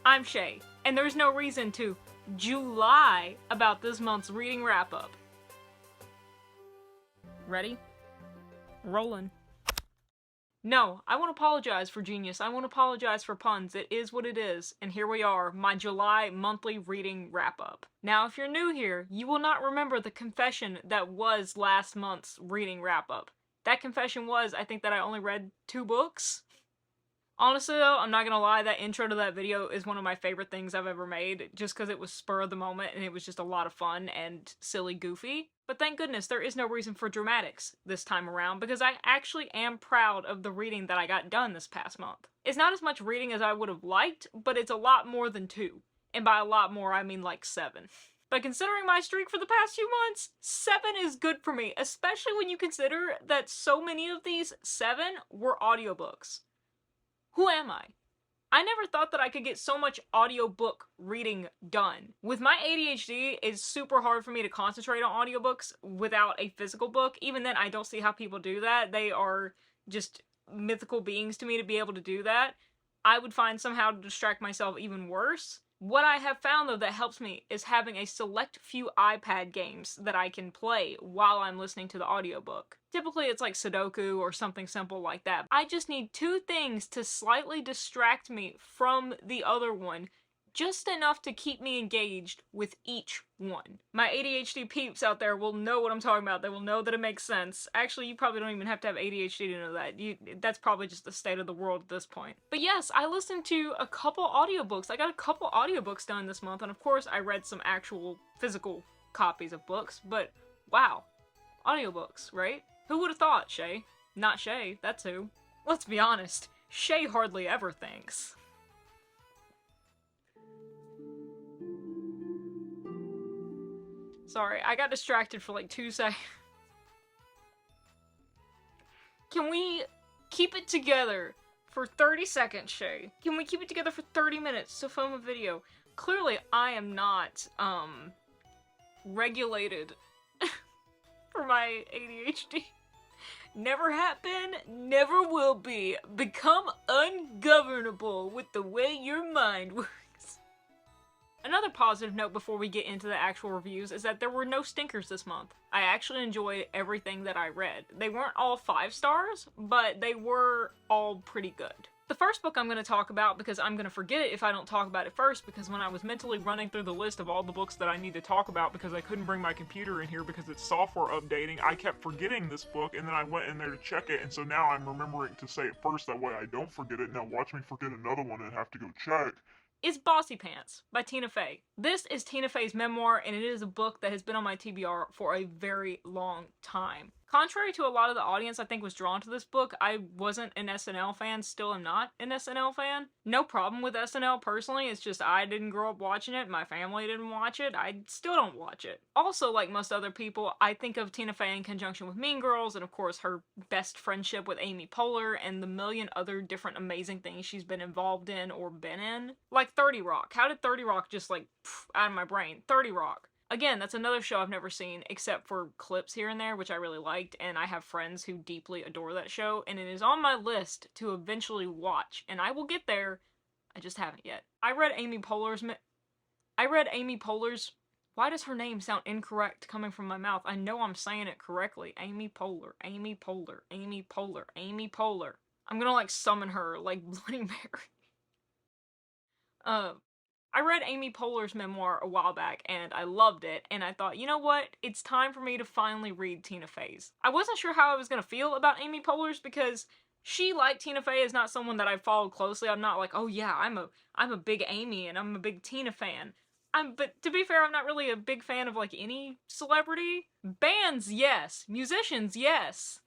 I'm Chey, and there's no reason to July about this month's reading wrap-up. Ready? Rollin'. No, I won't apologize for genius. I won't apologize for puns. It is what it is. And here we are, my July monthly reading wrap-up. Now, if you're new here, you will not remember the confession that was last month's reading wrap-up. That confession was, I think, that I only read 2 books. Honestly though, I'm not gonna lie, that intro to that video is one of my favorite things I've ever made, just because it was spur of the moment and it was just a lot of fun and silly goofy. But thank goodness there is no reason for dramatics this time around, because I actually am proud of the reading that I got done this past month. It's not as much reading as I would have liked, but it's a lot more than 2. And by a lot more, I mean like 7. But considering my streak for the past few months, 7 is good for me, especially when you consider that so many of these 7 were audiobooks. Who am I? I never thought that I could get so much audiobook reading done. With my ADHD, it's super hard for me to concentrate on audiobooks without a physical book. Even then, I don't see how people do that. They are just mythical beings to me to be able to do that. I would find somehow to distract myself even worse. What I have found, though, that helps me is having a select few iPad games that I can play while I'm listening to the audiobook. Typically, it's like Sudoku or something simple like that. I just need 2 things to slightly distract me from the other one, just enough to keep me engaged with each one. My ADHD peeps out there will know what I'm talking about. They will know that it makes sense. Actually, you probably don't even have to have ADHD to know that. That's probably just the state of the world at this point. But yes, I listened to a couple audiobooks. I got a couple audiobooks done this month, and of course I read some actual physical copies of books, but wow. Audiobooks, right? Who would have thought, Chey? Not Chey, that's who. Let's be honest, Chey hardly ever thinks. Sorry, I got distracted for like 2 seconds. Can we keep it together for 30 seconds, Chey? Can we keep it together for 30 minutes to film a video? Clearly, I am not, regulated for my ADHD. Never have been, never will be. Become ungovernable with the way your mind works. Another positive note before we get into the actual reviews is that there were no stinkers this month. I actually enjoyed everything that I read. They weren't all 5 stars, but they were all pretty good. The first book I'm going to talk about, because I'm going to forget it if I don't talk about it first, because when I was mentally running through the list of all the books that I need to talk about because I couldn't bring my computer in here because it's software updating, I kept forgetting this book, and then I went in there to check it, and so now I'm remembering to say it first, that way I don't forget it. Now watch me forget another one and have to go check. Is Bossy Pants by Tina Fey. This is Tina Fey's memoir, and it is a book that has been on my TBR for a very long time. Contrary to a lot of the audience I think was drawn to this book, I wasn't an SNL fan, still am not an SNL fan. No problem with SNL personally, it's just I didn't grow up watching it, my family didn't watch it, I still don't watch it. Also, like most other people, I think of Tina Fey in conjunction with Mean Girls, and of course her best friendship with Amy Poehler, and the million other different amazing things she's been involved in or been in. Like 30 Rock. How did 30 Rock just like, out of my brain? 30 Rock. Again, that's another show I've never seen, except for clips here and there, which I really liked, and I have friends who deeply adore that show, and it is on my list to eventually watch, and I will get there, I just haven't yet. I read Amy Poehler's... Why does her name sound incorrect coming from my mouth? I know I'm saying it correctly. Amy Poehler, Amy Poehler, Amy Poehler, Amy Poehler. I'm gonna, like, summon her, like Bloody Mary. I read Amy Poehler's memoir a while back, and I loved it, and I thought, you know what, it's time for me to finally read Tina Fey's. I wasn't sure how I was gonna feel about Amy Poehler's, because she, like Tina Fey, is not someone that I followed closely. I'm not like, oh yeah, I'm a big Amy, and I'm a big Tina fan. But to be fair, I'm not really a big fan of, like, any celebrity. Bands, yes. Musicians, yes.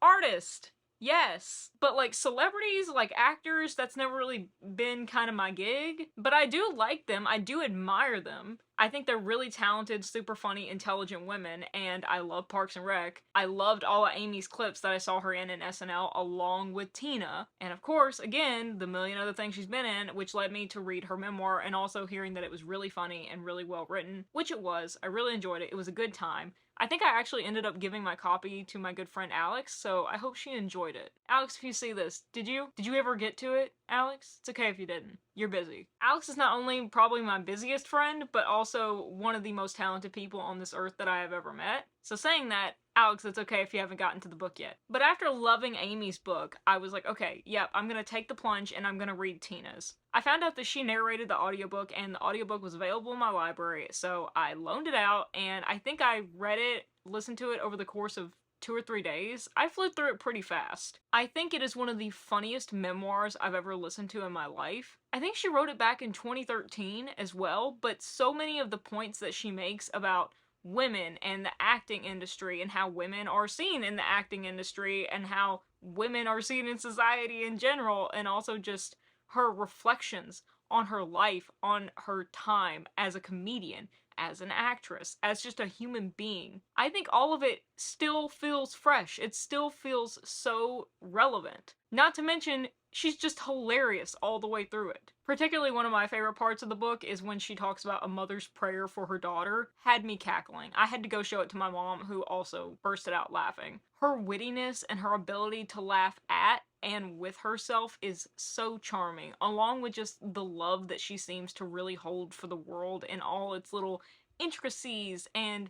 Artists, yes. But, like, celebrities, like actors, that's never really been kind of my gig. But I do like them. I do admire them. I think they're really talented, super funny, intelligent women, and I love Parks and Rec. I loved all of Amy's clips that I saw her in SNL, along with Tina. And of course, again, the million other things she's been in, which led me to read her memoir, and also hearing that it was really funny and really well written, which it was. I really enjoyed it. It was a good time. I think I actually ended up giving my copy to my good friend Alex, so I hope she enjoyed it. Alex, if you see this, did you ever get to it, Alex? It's okay if you didn't. You're busy. Alex is not only probably my busiest friend, but also one of the most talented people on this earth that I have ever met. So saying that, Alex, it's okay if you haven't gotten to the book yet. But after loving Amy's book, I was like, okay, yep, I'm gonna take the plunge and I'm gonna read Tina's. I found out that she narrated the audiobook, and the audiobook was available in my library, so I loaned it out, and I think I read it, listened to it over the course of 2 or 3 days. I flew through it pretty fast. I think it is one of the funniest memoirs I've ever listened to in my life. I think she wrote it back in 2013 as well, but so many of the points that she makes about women and the acting industry and how women are seen in the acting industry and how women are seen in society in general, and also just her reflections on her life, on her time as a comedian, as an actress, as just a human being. I think all of it still feels fresh. It still feels so relevant. Not to mention, she's just hilarious all the way through it. Particularly one of my favorite parts of the book is when she talks about a mother's prayer for her daughter. Had me cackling. I had to go show it to my mom, who also bursted out laughing. Her wittiness and her ability to laugh at and with herself is so charming, along with just the love that she seems to really hold for the world and all its little intricacies and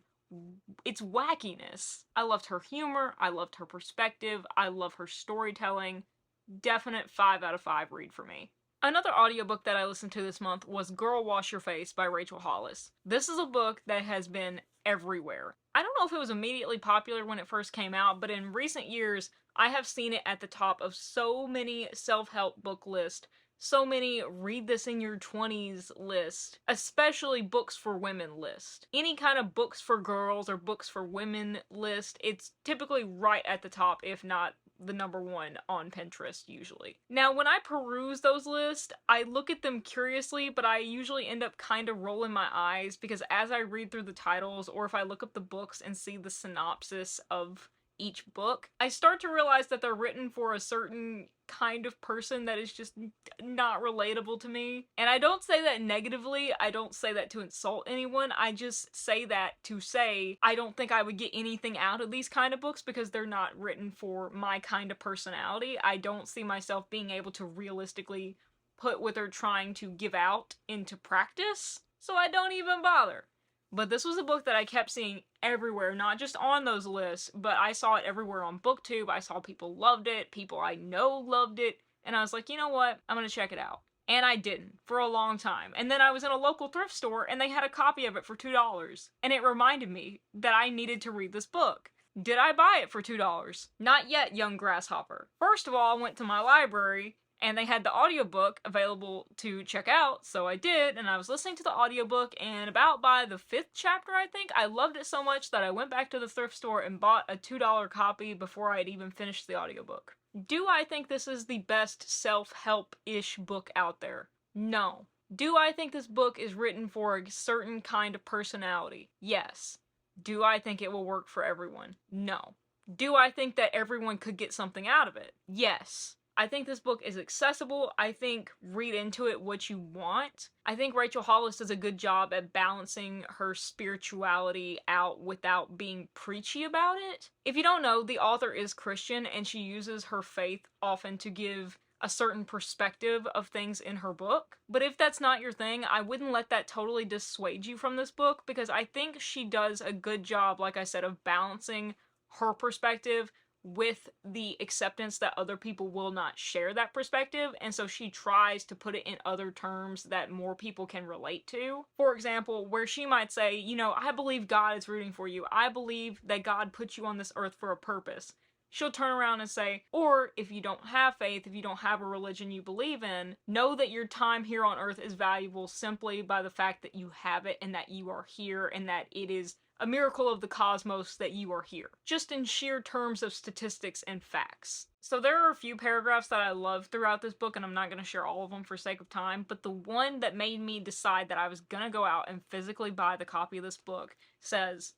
its wackiness. I loved her humor, I loved her perspective, I love her storytelling. Definite 5 out of 5 read for me. Another audiobook that I listened to this month was Girl Wash Your Face by Rachel Hollis. This is a book that has been everywhere. I don't know if it was immediately popular when it first came out, but in recent years, I have seen it at the top of so many self-help book lists, so many read this in your 20s list, especially books for women list. Any kind of books for girls or books for women list, it's typically right at the top, if not the #1 on Pinterest usually. Now, when I peruse those lists, I look at them curiously, but I usually end up kind of rolling my eyes because as I read through the titles, or if I look up the books and see the synopsis of each book, I start to realize that they're written for a certain kind of person that is just not relatable to me. And I don't say that negatively, I don't say that to insult anyone, I just say that to say I don't think I would get anything out of these kind of books because they're not written for my kind of personality. I don't see myself being able to realistically put what they're trying to give out into practice, so I don't even bother. But this was a book that I kept seeing everywhere, not just on those lists, but I saw it everywhere on BookTube. I saw people loved it, people I know loved it, and I was like, you know what, I'm gonna check it out. And I didn't, for a long time. And then I was in a local thrift store, and they had a copy of it for $2. And it reminded me that I needed to read this book. Did I buy it for $2? Not yet, young grasshopper. First of all, I went to my library, and they had the audiobook available to check out, so I did, and I was listening to the audiobook, and about by the 5th chapter, I think, I loved it so much that I went back to the thrift store and bought a $2 copy before I had even finished the audiobook. Do I think this is the best self-help-ish book out there? No. Do I think this book is written for a certain kind of personality? Yes. Do I think it will work for everyone? No. Do I think that everyone could get something out of it? Yes. I think this book is accessible. I think read into it what you want. I think Rachel Hollis does a good job at balancing her spirituality out without being preachy about it. If you don't know, the author is Christian, and she uses her faith often to give a certain perspective of things in her book. But if that's not your thing, I wouldn't let that totally dissuade you from this book, because I think she does a good job, like I said, of balancing her perspective with the acceptance that other people will not share that perspective, and so she tries to put it in other terms that more people can relate to. For example, where she might say, you know, I believe God is rooting for you. I believe that God put you on this earth for a purpose. She'll turn around and say, or if you don't have faith, if you don't have a religion you believe in, know that your time here on earth is valuable simply by the fact that you have it and that you are here and that it is a miracle of the cosmos that you are here, just in sheer terms of statistics and facts. So there are a few paragraphs that I love throughout this book, and I'm not going to share all of them for sake of time, but the one that made me decide that I was going to go out and physically buy the copy of this book says,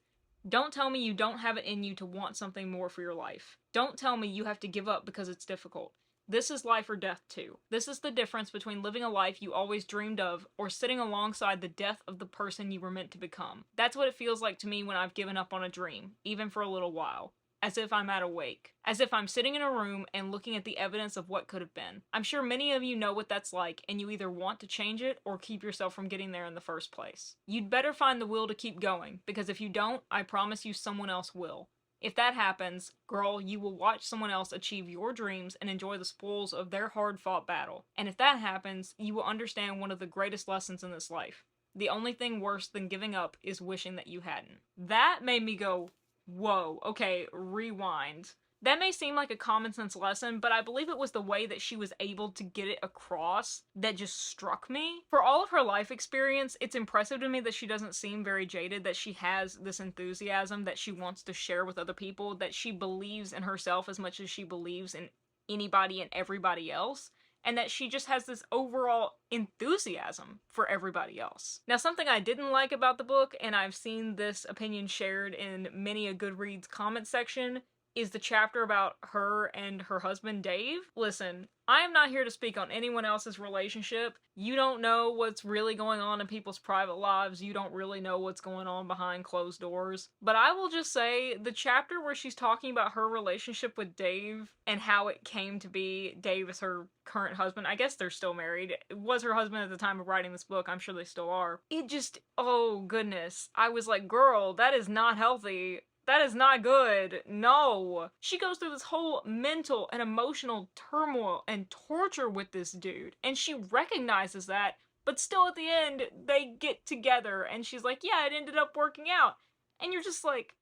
"Don't tell me you don't have it in you to want something more for your life. Don't tell me you have to give up because it's difficult. This is life or death too. This is the difference between living a life you always dreamed of or sitting alongside the death of the person you were meant to become. That's what it feels like to me when I've given up on a dream, even for a little while. As if I'm at a wake. As if I'm sitting in a room and looking at the evidence of what could have been. I'm sure many of you know what that's like, and you either want to change it or keep yourself from getting there in the first place. You'd better find the will to keep going, because if you don't, I promise you someone else will. If that happens, girl, you will watch someone else achieve your dreams and enjoy the spoils of their hard-fought battle. And if that happens, you will understand one of the greatest lessons in this life. The only thing worse than giving up is wishing that you hadn't." That made me go, whoa, okay, rewind. That may seem like a common sense lesson, but I believe it was the way that she was able to get it across that just struck me. For all of her life experience, it's impressive to me that she doesn't seem very jaded, that she has this enthusiasm that she wants to share with other people, that she believes in herself as much as she believes in anybody and everybody else, and that she just has this overall enthusiasm for everybody else. Now, something I didn't like about the book, and I've seen this opinion shared in many a Goodreads comment section, is the chapter about her and her husband, Dave. Listen, I am not here to speak on anyone else's relationship. You don't know what's really going on in people's private lives. You don't really know what's going on behind closed doors. But I will just say, the chapter where she's talking about her relationship with Dave and how it came to be Dave is her current husband. I guess they're still married. It was her husband at the time of writing this book. I'm sure they still are. It just, oh goodness. I was like, girl, that is not healthy. That is not good. No. She goes through this whole mental and emotional turmoil and torture with this dude. And she recognizes that, but still at the end, they get together. And she's like, yeah, it ended up working out. And you're just like,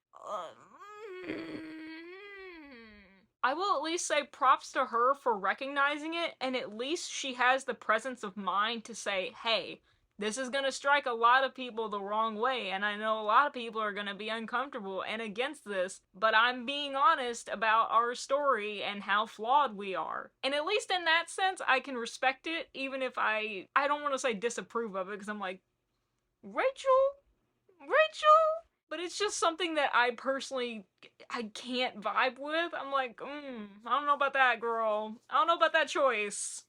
I will at least say props to her for recognizing it. And at least she has the presence of mind to say, hey, this is going to strike a lot of people the wrong way, and I know a lot of people are going to be uncomfortable and against this, but I'm being honest about our story and how flawed we are. And at least in that sense, I can respect it, even if I don't want to say disapprove of it, because I'm like, Rachel? But it's just something that I personally, I can't vibe with. I'm like, I don't know about that, girl. I don't know about that choice.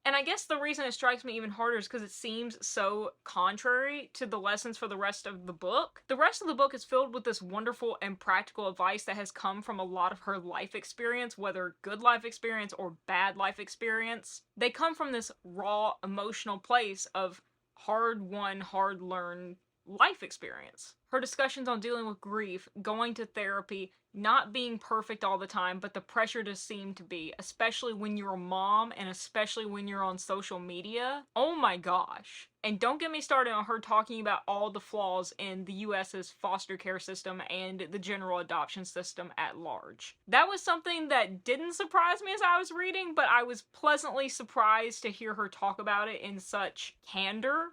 And I guess the reason it strikes me even harder is because it seems so contrary to the lessons for the rest of the book. The rest of the book is filled with this wonderful and practical advice that has come from a lot of her life experience, whether good life experience or bad life experience. They come from this raw, emotional place of hard-won, hard-learned life experience. Her discussions on dealing with grief, going to therapy, not being perfect all the time, but the pressure to seem to be, especially when you're a mom and especially when you're on social media. Oh my gosh. And don't get me started on her talking about all the flaws in the US's foster care system and the general adoption system at large. That was something that didn't surprise me as I was reading, but I was pleasantly surprised to hear her talk about it in such candor.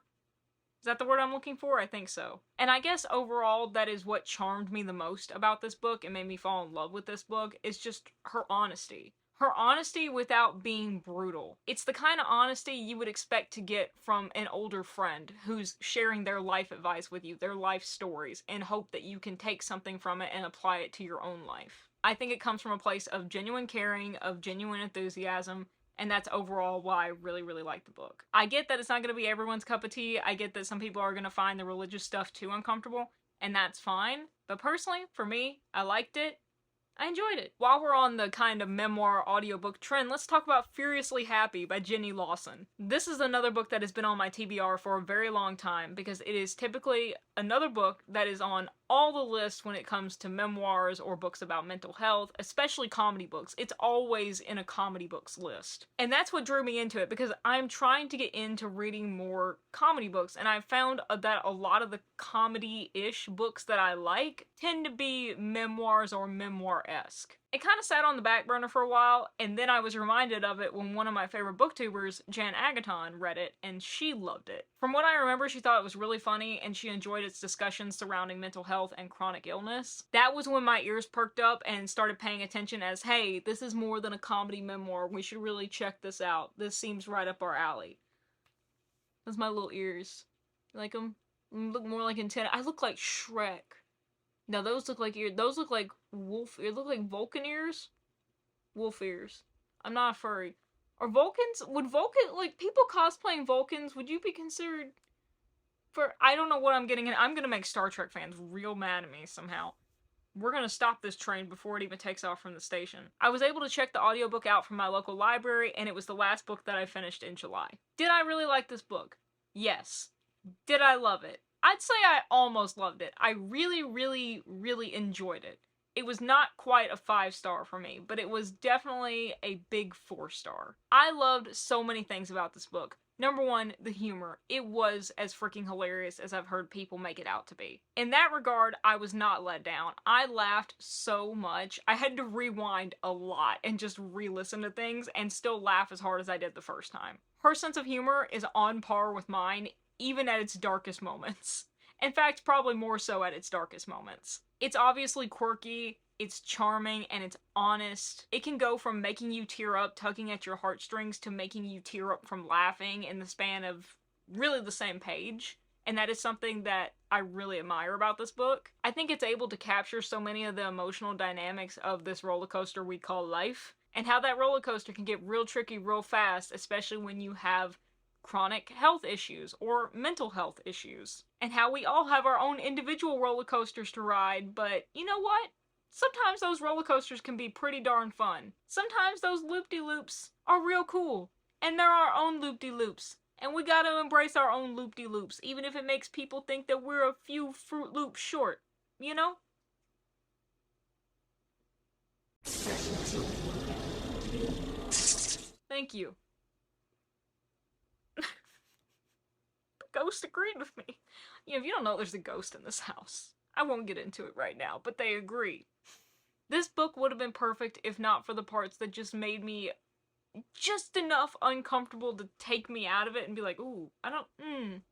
Is that the word I'm looking for? I think so. And I guess overall that is what charmed me the most about this book and made me fall in love with this book, is just her honesty. Her honesty without being brutal. It's the kind of honesty you would expect to get from an older friend who's sharing their life advice with you, their life stories, and hope that you can take something from it and apply it to your own life. I think it comes from a place of genuine caring, of genuine enthusiasm, and that's overall why I really, really like the book. I get that it's not going to be everyone's cup of tea. I get that some people are going to find the religious stuff too uncomfortable, and that's fine. But personally, for me, I liked it. I enjoyed it. While we're on the kind of memoir audiobook trend, let's talk about Furiously Happy by Jenny Lawson. This is another book that has been on my TBR for a very long time because it is typically another book that is on all the lists when it comes to memoirs or books about mental health, especially comedy books. It's always in a comedy books list. And that's what drew me into it, because I'm trying to get into reading more comedy books, and I've found that a lot of the comedy-ish books that I like tend to be memoirs or memoir-esque. It kind of sat on the back burner for a while, and then I was reminded of it when one of my favorite booktubers, Jan Agaton, read it, and she loved it. From what I remember, she thought it was really funny, and she enjoyed its discussions surrounding mental health and chronic illness. That was when my ears perked up and started paying attention as, hey, this is more than a comedy memoir, we should really check this out. This seems right up our alley. That's my little ears. You like them? Look more like antenna. I look like Shrek. No, those look like ears. Those look like wolf ears. Look like Vulcan ears? Wolf ears. I'm not a furry. Are Vulcans, would like, people cosplaying Vulcans, would you be considered I don't know what I'm getting in. I'm gonna make Star Trek fans real mad at me somehow. We're gonna stop this train before it even takes off from the station. I was able to check the audiobook out from my local library, and it was the last book that I finished in July. Did I really like this book? Yes. Did I love it? I'd say I almost loved it. I really, really, really enjoyed it. It was not quite a 5-star for me, but it was definitely a big 4-star. I loved so many things about this book. Number one, the humor. It was as freaking hilarious as I've heard people make it out to be. In that regard, I was not let down. I laughed so much. I had to rewind a lot and just re-listen to things and still laugh as hard as I did the first time. Her sense of humor is on par with mine, even at its darkest moments. In fact, probably more so at its darkest moments. It's obviously quirky, it's charming, and it's honest. It can go from making you tear up, tugging at your heartstrings, to making you tear up from laughing in the span of really the same page. And that is something that I really admire about this book. I think it's able to capture so many of the emotional dynamics of this roller coaster we call life, and how that roller coaster can get real tricky real fast, especially when you have chronic health issues or mental health issues, and how we all have our own individual roller coasters to ride, but you know what? Sometimes those roller coasters can be pretty darn fun. Sometimes those loop-de-loops are real cool, and they're our own loop-de-loops, and we gotta embrace our own loop-de-loops, even if it makes people think that we're a few Fruit Loops short, you know? Thank you. Ghost agreed with me. You know, if you don't know there's a ghost in this house, I won't get into it right now, but they agree. This book would have been perfect if not for the parts that just made me just enough uncomfortable to take me out of it and be like, ooh, I don't,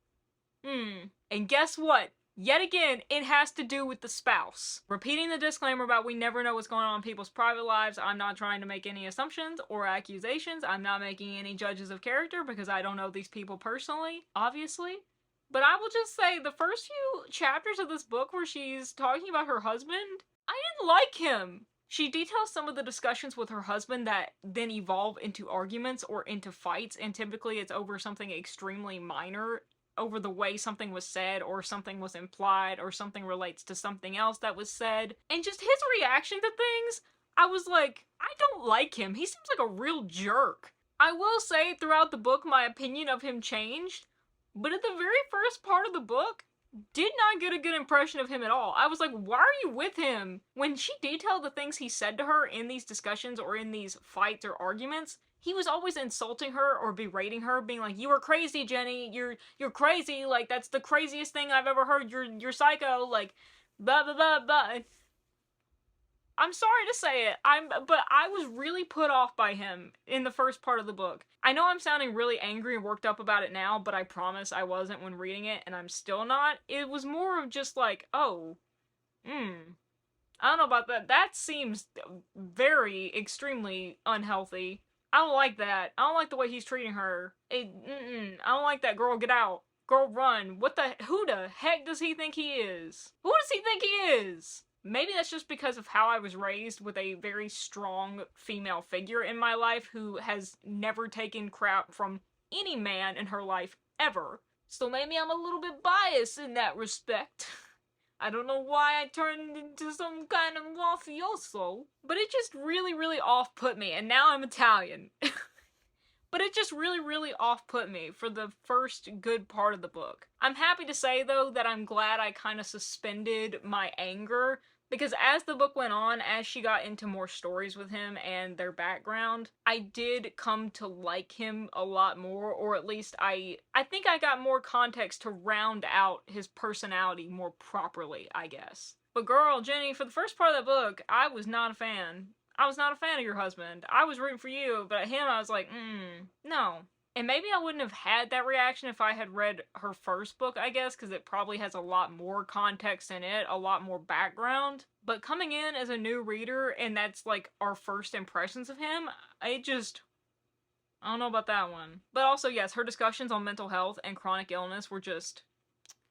And guess what? Yet again, it has to do with the spouse. Repeating the disclaimer about we never know what's going on in people's private lives, I'm not trying to make any assumptions or accusations. I'm not making any judges of character because I don't know these people personally, obviously. But I will just say the first few chapters of this book where she's talking about her husband, I didn't like him. She details some of the discussions with her husband that then evolve into arguments or into fights, and typically it's over something extremely minor, over the way something was said, or something was implied, or something relates to something else that was said. And just his reaction to things, I was like, I don't like him. He seems like a real jerk. I will say, throughout the book, my opinion of him changed, but at the very first part of the book, did not get a good impression of him at all. I was like, why are you with him? When she detailed the things he said to her in these discussions or in these fights or arguments, he was always insulting her or berating her, being like, you are crazy, Jenny, you're crazy, like, that's the craziest thing I've ever heard, you're psycho, like, blah, blah, blah, blah. I'm sorry to say it, but I was really put off by him in the first part of the book. I know I'm sounding really angry and worked up about it now, but I promise I wasn't when reading it, and I'm still not. It was more of just like, oh, I don't know about that. That seems very, extremely unhealthy. I don't like that. I don't like the way he's treating her. I don't like that. Girl, get out. Girl, run. Who the heck does he think he is? Who does he think he is? Maybe that's just because of how I was raised with a very strong female figure in my life who has never taken crap from any man in her life, ever. So maybe I'm a little bit biased in that respect. I don't know why I turned into some kind of mafioso, but it just really, really off-put me, and now I'm Italian. But it just really, really off-put me for the first good part of the book. I'm happy to say, though, that I'm glad I kind of suspended my anger, because as the book went on, as she got into more stories with him and their background, I did come to like him a lot more, or at least I think I got more context to round out his personality more properly, I guess. But girl, Jenny, for the first part of the book, I was not a fan. I was not a fan of your husband. I was rooting for you, but him, I was like, no. And maybe I wouldn't have had that reaction if I had read her first book, I guess, because it probably has a lot more context in it, a lot more background. But coming in as a new reader, and that's like our first impressions of him, I don't know about that one. But also, yes, her discussions on mental health and chronic illness were just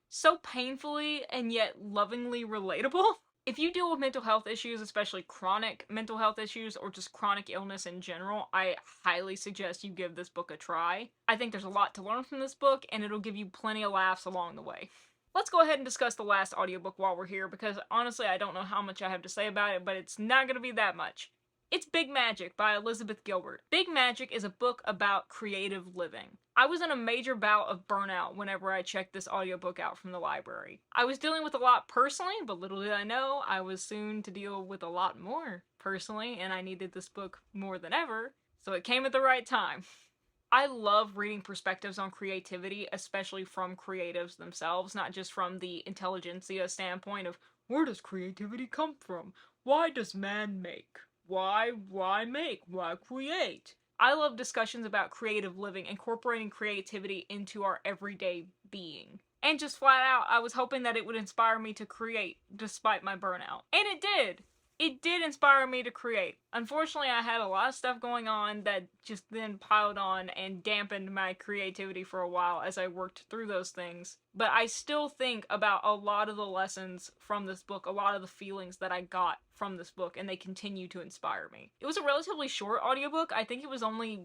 so painfully and yet lovingly relatable. If you deal with mental health issues, especially chronic mental health issues or just chronic illness in general, I highly suggest you give this book a try. I think there's a lot to learn from this book, and it'll give you plenty of laughs along the way. Let's go ahead and discuss the last audiobook while we're here, because honestly I don't know how much I have to say about it, but it's not going to be that much. It's Big Magic by Elizabeth Gilbert. Big Magic is a book about creative living. I was in a major bout of burnout whenever I checked this audiobook out from the library. I was dealing with a lot personally, but little did I know I was soon to deal with a lot more personally, and I needed this book more than ever, so it came at the right time. I love reading perspectives on creativity, especially from creatives themselves, not just from the intelligentsia standpoint of, where does creativity come from? Why does man make? Why make? Why create? I love discussions about creative living, incorporating creativity into our everyday being. And just flat out, I was hoping that it would inspire me to create, despite my burnout. And it did! It did inspire me to create. Unfortunately, I had a lot of stuff going on that just then piled on and dampened my creativity for a while as I worked through those things. But I still think about a lot of the lessons from this book, a lot of the feelings that I got from this book, and they continue to inspire me. It was a relatively short audiobook. I think it was only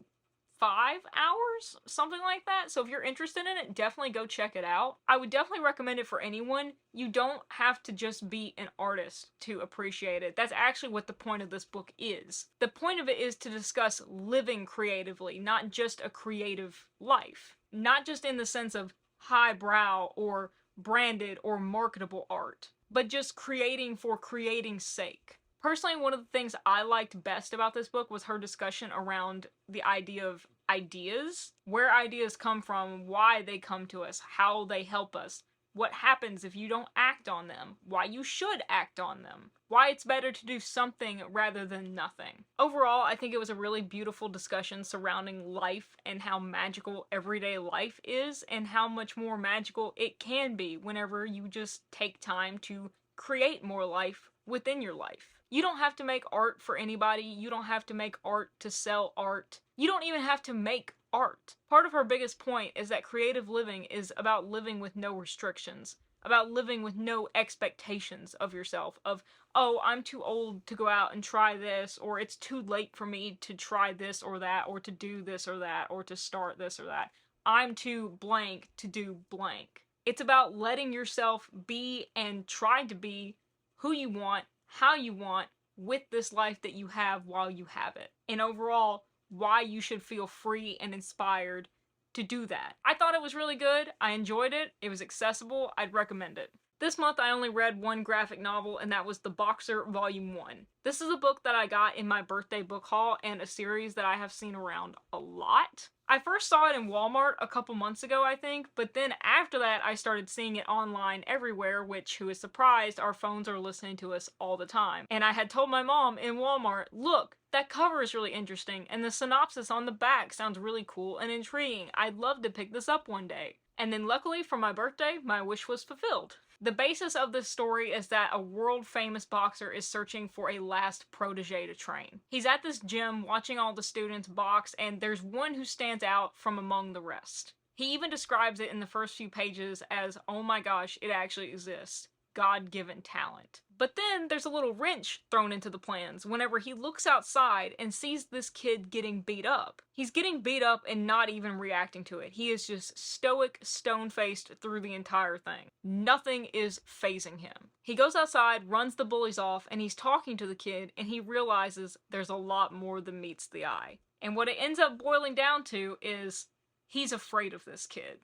5 hours, something like that. So if you're interested in it, definitely go check it out. I would definitely recommend it for anyone. You don't have to just be an artist to appreciate it. That's actually what the point of this book is. The point of it is to discuss living creatively, not just a creative life. Not just in the sense of highbrow or branded or marketable art, but just creating for creating's sake. Personally, one of the things I liked best about this book was her discussion around the idea of ideas, where ideas come from, why they come to us, how they help us, what happens if you don't act on them, why you should act on them, why it's better to do something rather than nothing. Overall, I think it was a really beautiful discussion surrounding life and how magical everyday life is, and how much more magical it can be whenever you just take time to create more life within your life. You don't have to make art for anybody. You don't have to make art to sell art. You don't even have to make art. Part of her biggest point is that creative living is about living with no restrictions, about living with no expectations of yourself, of, oh, I'm too old to go out and try this, or it's too late for me to try this or that, or to do this or that, or to start this or that. I'm too blank to do blank. It's about letting yourself be and try to be who you want, how you want, with this life that you have while you have it. And overall, why you should feel free and inspired to do that. I thought it was really good. I enjoyed it. It was accessible. I'd recommend it. This month I only read one graphic novel, and that was The Boxer Volume 1. This is a book that I got in my birthday book haul, and a series that I have seen around a lot. I first saw it in Walmart a couple months ago, I think, but then after that I started seeing it online everywhere, which, who is surprised, our phones are listening to us all the time. And I had told my mom in Walmart, look, that cover is really interesting, and the synopsis on the back sounds really cool and intriguing. I'd love to pick this up one day. And then luckily for my birthday, my wish was fulfilled. The basis of this story is that a world-famous boxer is searching for a last protege to train. He's at this gym watching all the students box, and there's one who stands out from among the rest. He even describes it in the first few pages as, oh my gosh, it actually exists. God-given talent. But then there's a little wrench thrown into the plans whenever he looks outside and sees this kid getting beat up. He's getting beat up and not even reacting to it. He is just stoic, stone-faced through the entire thing. Nothing is fazing him. He goes outside, runs the bullies off, and he's talking to the kid, and he realizes there's a lot more than meets the eye. And what it ends up boiling down to is he's afraid of this kid.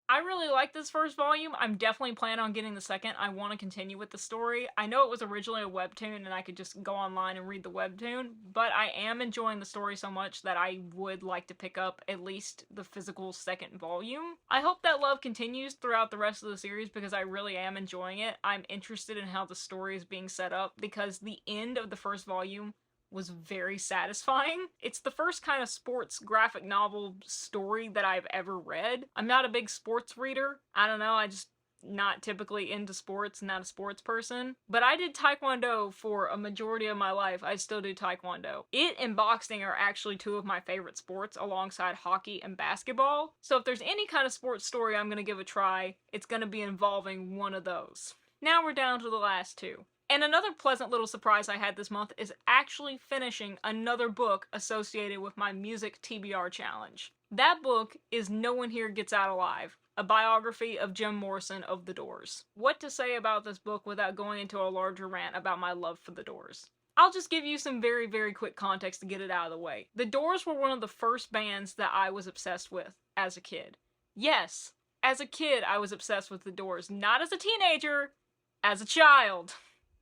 I really like this first volume. I'm definitely planning on getting the second. I want to continue with the story. I know it was originally a webtoon and I could just go online and read the webtoon, but I am enjoying the story so much that I would like to pick up at least the physical second volume. I hope that love continues throughout the rest of the series because I really am enjoying it. I'm interested in how the story is being set up because the end of the first volume was very satisfying. It's the first kind of sports graphic novel story that I've ever read. I'm not a big sports reader. I don't know, I just not typically into sports, not a sports person. But I did Taekwondo for a majority of my life. I still do Taekwondo. It and boxing are actually two of my favorite sports alongside hockey and basketball. So if there's any kind of sports story I'm gonna give a try, it's gonna be involving one of those. Now we're down to the last two. And another pleasant little surprise I had this month is actually finishing another book associated with my music TBR challenge. That book is No One Here Gets Out Alive, a biography of Jim Morrison of The Doors. What to say about this book without going into a larger rant about my love for The Doors? I'll just give you some very, very quick context to get it out of the way. The Doors were one of the first bands that I was obsessed with as a kid. Yes, as a kid I was obsessed with The Doors. Not as a teenager, as a child.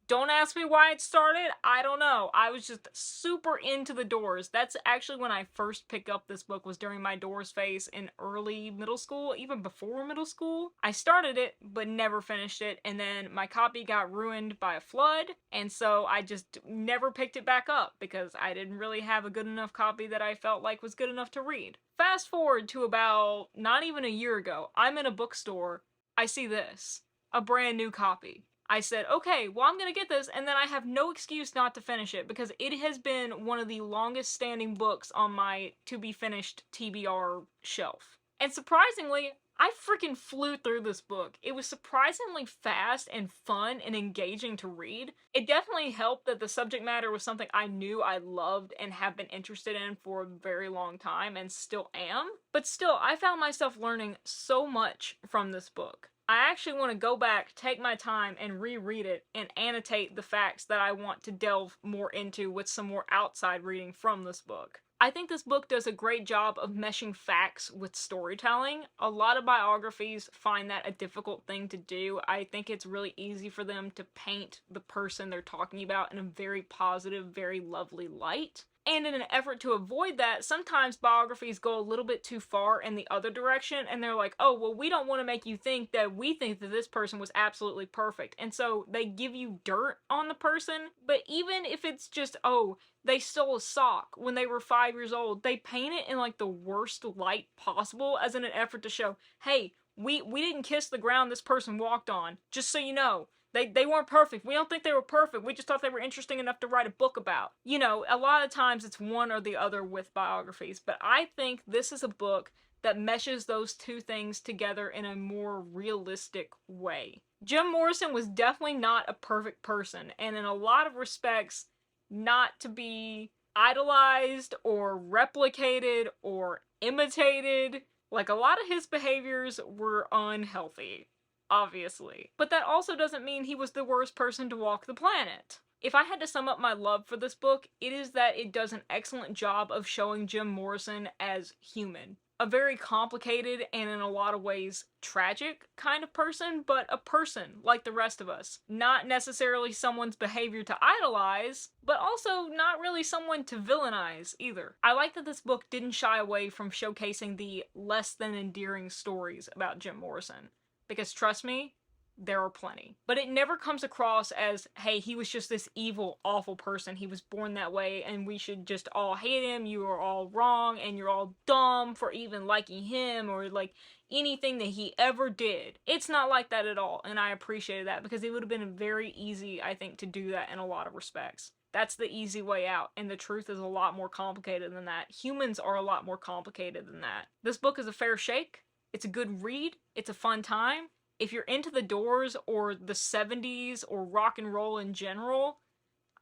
Don't ask me why it started, I don't know. I was just super into The Doors. That's actually when I first picked up this book, was during my Doors phase in early middle school, even before middle school. I started it, but never finished it, and then my copy got ruined by a flood, and so I just never picked it back up, because I didn't really have a good enough copy that I felt like was good enough to read. Fast forward to about not even a year ago, I'm in a bookstore, I see this, a brand new copy. I said, okay, well, I'm gonna get this, and then I have no excuse not to finish it, because it has been one of the longest standing books on my to-be-finished TBR shelf. And surprisingly, I freaking flew through this book. It was surprisingly fast and fun and engaging to read. It definitely helped that the subject matter was something I knew I loved and have been interested in for a very long time, and still am. But still, I found myself learning so much from this book. I actually want to go back, take my time, and reread it, and annotate the facts that I want to delve more into with some more outside reading from this book. I think this book does a great job of meshing facts with storytelling. A lot of biographies find that a difficult thing to do. I think it's really easy for them to paint the person they're talking about in a very positive, very lovely light. And in an effort to avoid that, sometimes biographies go a little bit too far in the other direction, and they're like, oh, well, we don't want to make you think that we think that this person was absolutely perfect. And so they give you dirt on the person, but even if it's just, oh, they stole a sock when they were 5 years old, they paint it in like the worst light possible as in an effort to show, hey, we didn't kiss the ground this person walked on, just so you know. They weren't perfect. We don't think they were perfect. We just thought they were interesting enough to write a book about. You know, a lot of times it's one or the other with biographies, but I think this is a book that meshes those two things together in a more realistic way. Jim Morrison was definitely not a perfect person, and in a lot of respects, not to be idolized or replicated or imitated. Like, a lot of his behaviors were unhealthy. Obviously. But that also doesn't mean he was the worst person to walk the planet. If I had to sum up my love for this book, it is that it does an excellent job of showing Jim Morrison as human. A very complicated and in a lot of ways tragic kind of person, but a person like the rest of us. Not necessarily someone's behavior to idolize, but also not really someone to villainize either. I like that this book didn't shy away from showcasing the less than endearing stories about Jim Morrison. Because trust me, there are plenty. But it never comes across as, hey, he was just this evil, awful person. He was born that way and we should just all hate him. You are all wrong and you're all dumb for even liking him or like anything that he ever did. It's not like that at all, and I appreciated that because it would have been very easy, I think, to do that in a lot of respects. That's the easy way out, and the truth is a lot more complicated than that. Humans are a lot more complicated than that. This book is a fair shake. It's a good read. It's a fun time. If you're into the Doors or the 70s or rock and roll in general,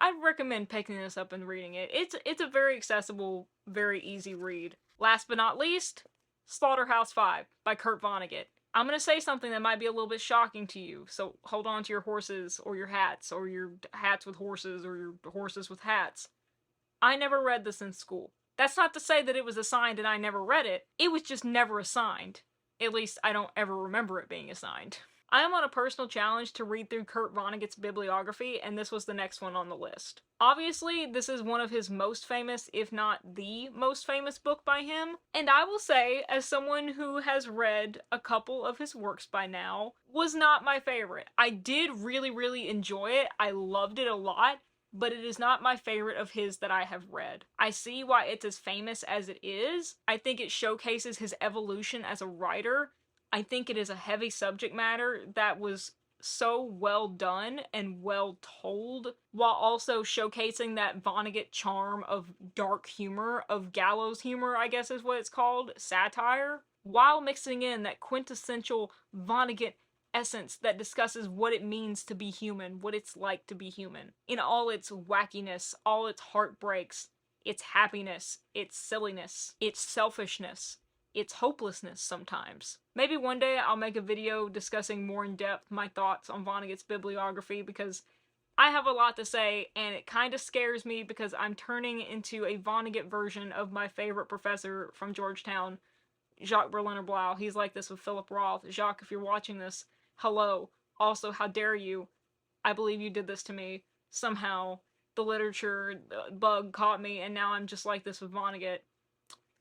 I'd recommend picking this up and reading it. It's a very accessible, very easy read. Last but not least, Slaughterhouse-Five by Kurt Vonnegut. I'm gonna say something that might be a little bit shocking to you, so hold on to your horses or your hats with horses or your horses with hats. I never read this in school. That's not to say that it was assigned and I never read it. It was just never assigned. At least I don't ever remember it being assigned. I am on a personal challenge to read through Kurt Vonnegut's bibliography, and this was the next one on the list. Obviously, this is one of his most famous, if not the most famous book by him, and I will say, as someone who has read a couple of his works by now, was not my favorite. I did really, really enjoy it. I loved it a lot, but it is not my favorite of his that I have read. I see why it's as famous as it is. I think it showcases his evolution as a writer. I think it is a heavy subject matter that was so well done and well told, while also showcasing that Vonnegut charm of dark humor, of gallows humor, I guess is what it's called, satire, while mixing in that quintessential Vonnegut essence that discusses what it means to be human, what it's like to be human, in all its wackiness, all its heartbreaks, its happiness, its silliness, its selfishness, its hopelessness sometimes. Maybe one day I'll make a video discussing more in depth my thoughts on Vonnegut's bibliography, because I have a lot to say, and it kind of scares me because I'm turning into a Vonnegut version of my favorite professor from Georgetown, Jacques Berliner Blau. He's like this with Philip Roth. Jacques, if you're watching this, hello. Also, how dare you? I believe you did this to me. Somehow, the literature bug caught me, and now I'm just like this with Vonnegut.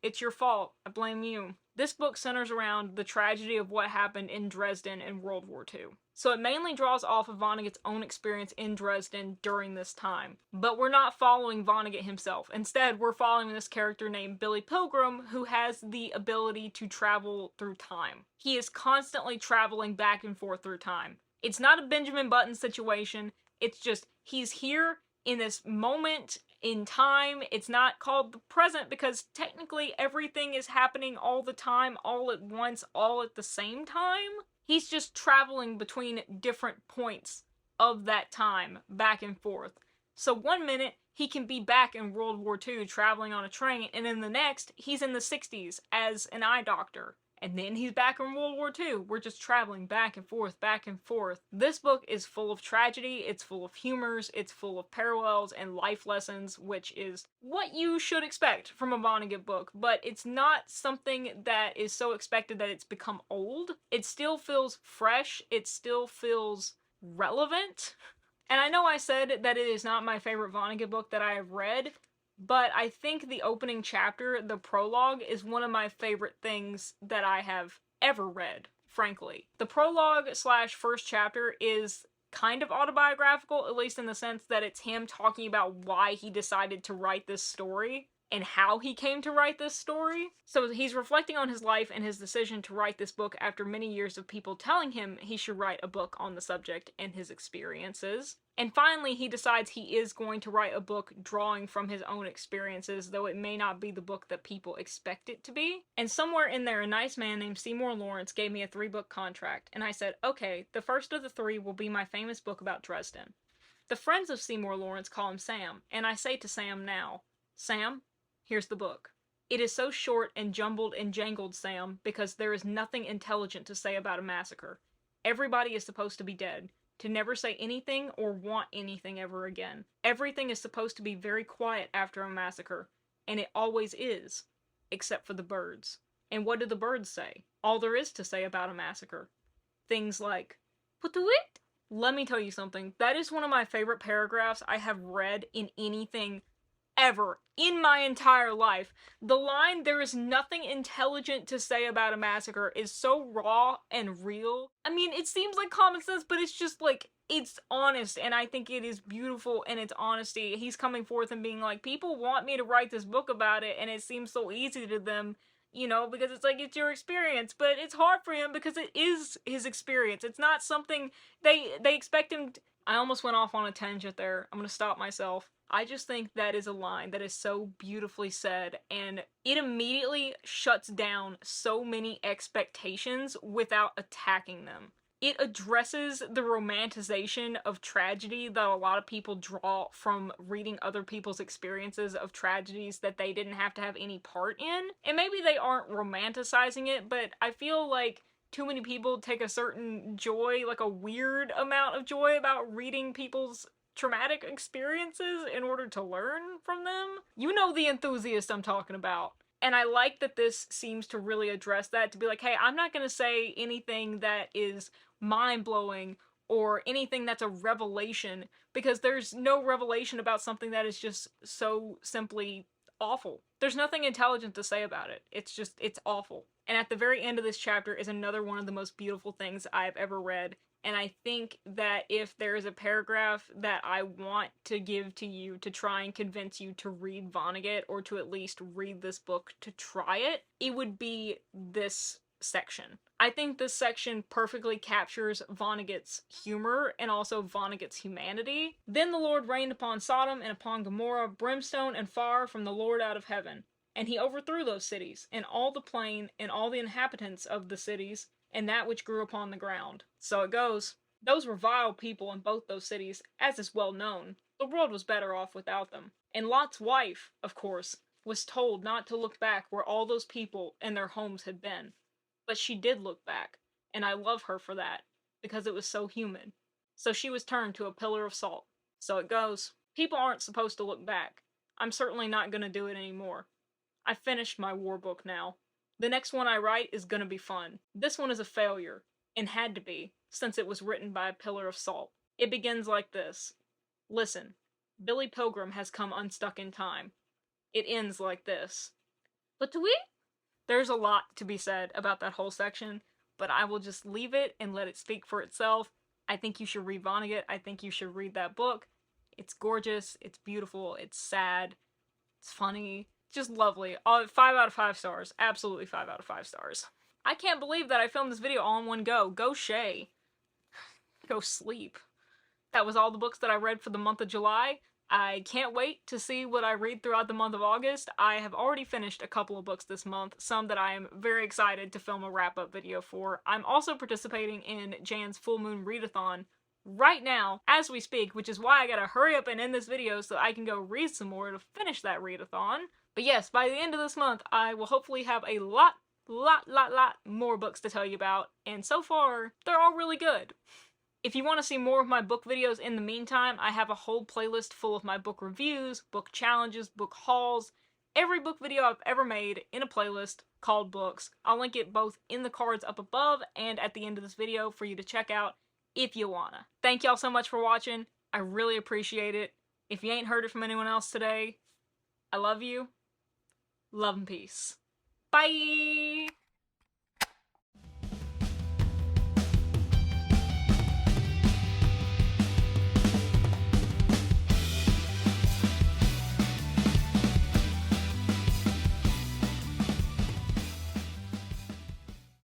It's your fault. I blame you. This book centers around the tragedy of what happened in Dresden in World War II. So it mainly draws off of Vonnegut's own experience in Dresden during this time. But we're not following Vonnegut himself. Instead, we're following this character named Billy Pilgrim, who has the ability to travel through time. He is constantly traveling back and forth through time. It's not a Benjamin Button situation. It's just, he's here in this moment in time. It's not called the present because technically everything is happening all the time, all at once, all at the same time. He's just traveling between different points of that time, back and forth. So one minute, he can be back in World War II traveling on a train, and in the next, he's in the 60s as an eye doctor. And then he's back in World War II. We're just traveling back and forth, back and forth. This book is full of tragedy, it's full of humors, it's full of parallels and life lessons, which is what you should expect from a Vonnegut book, but it's not something that is so expected that it's become old. It still feels fresh, it still feels relevant. And I know I said that it is not my favorite Vonnegut book that I have read, but I think the opening chapter, the prologue, is one of my favorite things that I have ever read, frankly. The prologue / first chapter is kind of autobiographical, at least in the sense that it's him talking about why he decided to write this story and how he came to write this story. So he's reflecting on his life and his decision to write this book after many years of people telling him he should write a book on the subject and his experiences. And finally, he decides he is going to write a book drawing from his own experiences, though it may not be the book that people expect it to be. And somewhere in there, a nice man named Seymour Lawrence gave me a 3-book contract, and I said, okay, the first of the 3 will be my famous book about Dresden. The friends of Seymour Lawrence call him Sam, and I say to Sam now, Sam, here's the book. It is so short and jumbled and jangled, Sam, because there is nothing intelligent to say about a massacre. Everybody is supposed to be dead, to never say anything or want anything ever again. Everything is supposed to be very quiet after a massacre, and it always is, except for the birds. And what do the birds say? All there is to say about a massacre. Things like, "Put-to-it?" Let me tell you something, that is one of my favorite paragraphs I have read in anything ever in my entire life. The line, "there is nothing intelligent to say about a massacre," is so raw and real. I mean, it seems like common sense, but it's just like, it's honest, and I think it is beautiful in its honesty. He's coming forth and being like, people want me to write this book about it, and it seems so easy to them, you know, because it's like, it's your experience, but it's hard for him because it is his experience. It's not something they expect him to... I almost went off on a tangent there. I'm gonna stop myself. I just think that is a line that is so beautifully said, and it immediately shuts down so many expectations without attacking them. It addresses the romanticization of tragedy that a lot of people draw from reading other people's experiences of tragedies that they didn't have to have any part in. And maybe they aren't romanticizing it, but I feel like too many people take a certain joy, like a weird amount of joy, about reading people's traumatic experiences in order to learn from them. You know the enthusiast I'm talking about. And I like that this seems to really address that, to be like, hey, I'm not gonna say anything that is mind-blowing or anything that's a revelation, because there's no revelation about something that is just so simply awful. There's nothing intelligent to say about it. It's just, it's awful. And at the very end of this chapter is another one of the most beautiful things I've ever read. And I think that if there is a paragraph that I want to give to you to try and convince you to read Vonnegut, or to at least read this book to try it, it would be this section. I think this section perfectly captures Vonnegut's humor and also Vonnegut's humanity. Then the Lord rained upon Sodom and upon Gomorrah brimstone and fire from the Lord out of heaven. And he overthrew those cities, and all the plain, and all the inhabitants of the cities, and that which grew upon the ground. So it goes. Those were vile people in both those cities, as is well known. The world was better off without them. And Lot's wife, of course, was told not to look back where all those people and their homes had been. But she did look back, and I love her for that, because it was so human. So she was turned to a pillar of salt. So it goes. People aren't supposed to look back. I'm certainly not gonna do it anymore. I finished my war book now. The next one I write is gonna be fun. This one is a failure, and had to be, since it was written by a pillar of salt. It begins like this. Listen, Billy Pilgrim has come unstuck in time. It ends like this. But we? There's a lot to be said about that whole section, but I will just leave it and let it speak for itself. I think you should read Vonnegut. I think you should read that book. It's gorgeous, it's beautiful, it's sad, it's funny, just lovely. 5 out of 5 stars. Absolutely 5 out of 5 stars. I can't believe that I filmed this video all in one go. Go Chey. Go sleep. That was all the books that I read for the month of July. I can't wait to see what I read throughout the month of August. I have already finished a couple of books this month, some that I am very excited to film a wrap-up video for. I'm also participating in Jan's Full Moon Readathon right now, as we speak, which is why I gotta hurry up and end this video so I can go read some more to finish that readathon. But yes, by the end of this month, I will hopefully have a lot more books to tell you about, and so far, they're all really good. If you want to see more of my book videos in the meantime, I have a whole playlist full of my book reviews, book challenges, book hauls, every book video I've ever made in a playlist called Books. I'll link it both in the cards up above and at the end of this video for you to check out if you wanna. Thank y'all so much for watching. I really appreciate it. If you ain't heard it from anyone else today, I love you. Love and peace. Bye!